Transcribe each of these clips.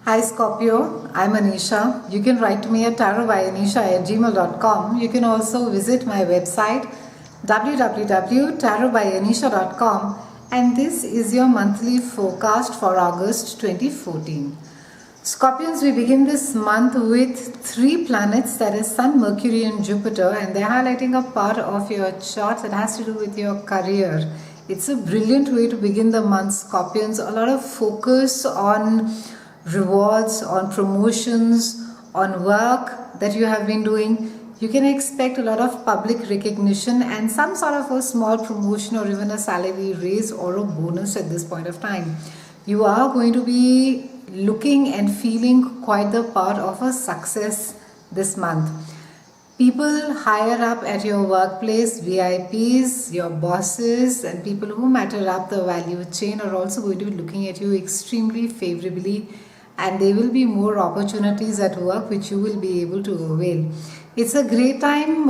Hi Scorpio, I'm Anisha. You can write to me at tarotbyanisha@gmail.com. You can also visit my website www.tarotbyanisha.com, and this is your monthly forecast for August 2014. Scorpions, we begin this month with three planets, that is Sun, Mercury and Jupiter, and they're highlighting a part of your chart that has to do with your career. It's a brilliant way to begin the month, Scorpions. A lot of focus on rewards, on promotions, on work that you have been doing. You can expect a lot of public recognition and some sort of a small promotion or even a salary raise or a bonus at this point of time. You are going to be looking and feeling quite the part of a success this month. People higher up at your workplace, VIPs, your bosses, and people who matter up the value chain are also going to be looking at you extremely favorably, and there will be more opportunities at work which you will be able to avail. It's a great time,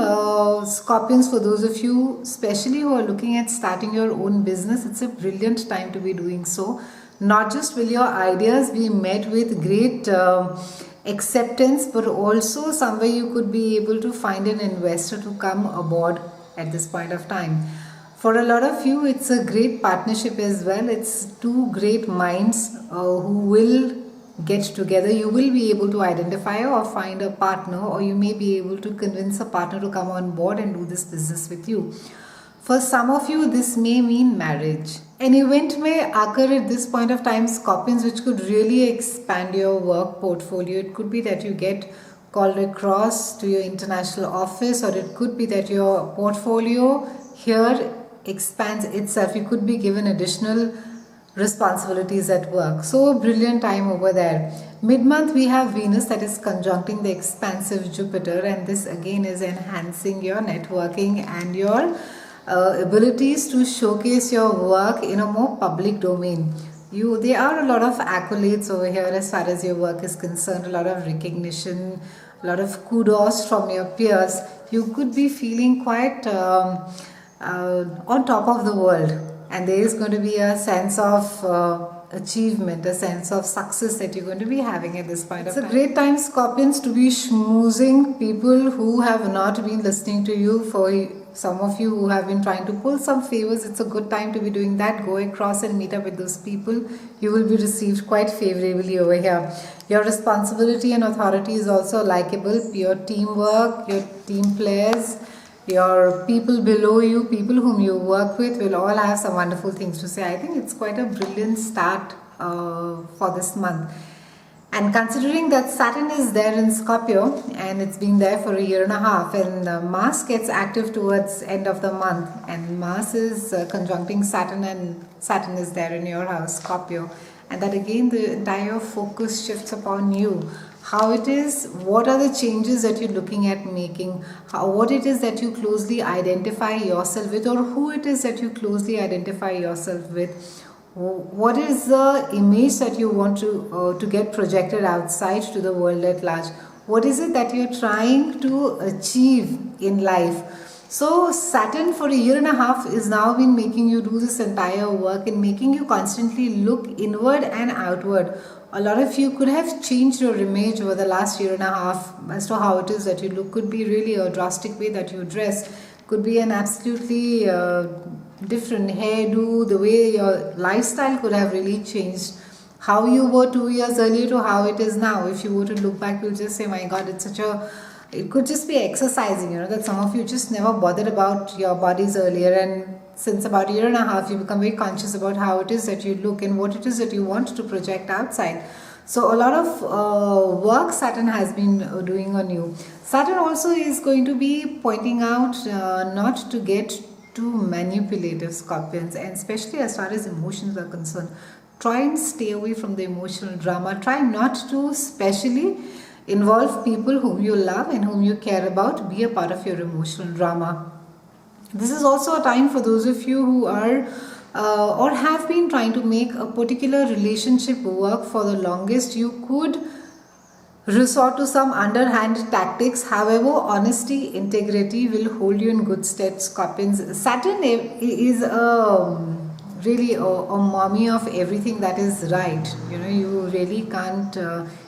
Scorpions, for those of you especially who are looking at starting your own business. It's a brilliant time to be doing so. Not just will your ideas be met with great acceptance, but also somewhere you could be able to find an investor to come aboard at this point of time. For a lot of you, it's a great partnership as well. It's two great minds who will get together. You will be able to identify or find a partner, or you may be able to convince a partner to come on board and do this business with you. For some of you, this may mean marriage. An event may occur at this point of time, Scorpions, which could really expand your work portfolio. It could be that you get called across to your international office, or it could be that your portfolio here expands itself. You could be given additional responsibilities at work. So a brilliant time over there. Mid-month we have Venus that is conjuncting the expansive Jupiter, and this again is enhancing your networking and your abilities to showcase your work in a more public domain. There are a lot of accolades over here as far as your work is concerned, a lot of recognition, a lot of kudos from your peers. You could be feeling quite on top of the world, and there is going to be a sense of achievement, a sense of success that you're going to be having at this point of time. It's a great time, Scorpions, to be schmoozing people who have not been listening to you. For some of you who have been trying to pull some favors, it's a good time to be doing that. Go across and meet up with those people. You will be received quite favorably over here. Your responsibility and authority is also likable. Your teamwork, your team players, your people below you, people whom you work with will all have some wonderful things to say. I think it's quite a brilliant start for this month. And considering that Saturn is there in Scorpio and it's been there for a year and a half, and Mars gets active towards end of the month, and Mars is conjuncting Saturn, and Saturn is there in your house, Scorpio, and that again the entire focus shifts upon you. How it is, what are the changes that you're looking at making, what it is that you closely identify yourself with, or who it is that you closely identify yourself with. What is the image that you want to get projected outside to the world at large? What is it that you're trying to achieve in life? So Saturn for a year and a half is now been making you do this entire work and making you constantly look inward and outward. A lot of you could have changed your image over the last year and a half as to how it is that you look. Could be really a drastic way that you dress, could be an absolutely different hairdo. The way your lifestyle could have really changed. How you were 2 years earlier to how it is now. If you were to look back, you'll just say, my God, it's such a... It could just be exercising, that some of you just never bothered about your bodies earlier, and since about a year and a half, you become very conscious about how it is that you look and what it is that you want to project outside. So a lot of work Saturn has been doing on you. Saturn also is going to be pointing out not to get too manipulative, Scorpions, and especially as far as emotions are concerned. Try and stay away from the emotional drama. Try not to specially involve people whom you love and whom you care about. Be a part of your emotional drama. This is also a time for those of you who are or have been trying to make a particular relationship work for the longest. You could resort to some underhand tactics. However, honesty, integrity will hold you in good stead, Scorpions. Saturn is a really a mommy of everything that is right. You know, you really can't,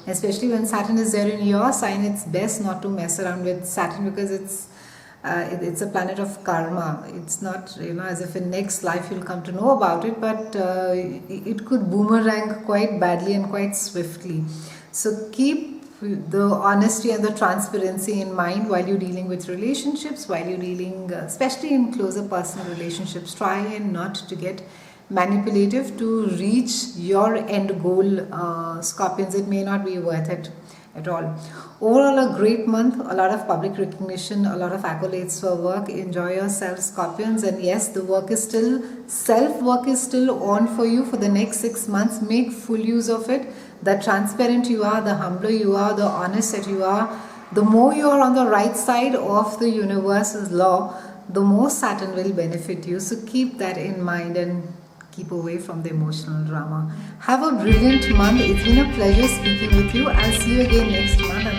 especially when Saturn is there in your sign, it's best not to mess around with Saturn because it's a planet of karma. It's not, you know, as if in next life you'll come to know about it, but it could boomerang quite badly and quite swiftly. So keep the honesty and the transparency in mind while you're dealing with relationships, while you're dealing, especially in closer personal relationships. Try and not to get manipulative to reach your end goal, Scorpions. It may not be worth it at all. Overall, a great month, a lot of public recognition, a lot of accolades for work. Enjoy yourself, Scorpions. And yes, the work is still, self-work is still on for you for the next 6 months. Make full use of it. The transparent you are, the humbler you are, the honest that you are, the more you are on the right side of the universe's law, the more Saturn will benefit you. So keep that in mind and keep away from the emotional drama. Have a brilliant month. It's been a pleasure speaking with you. I'll see you again next month, and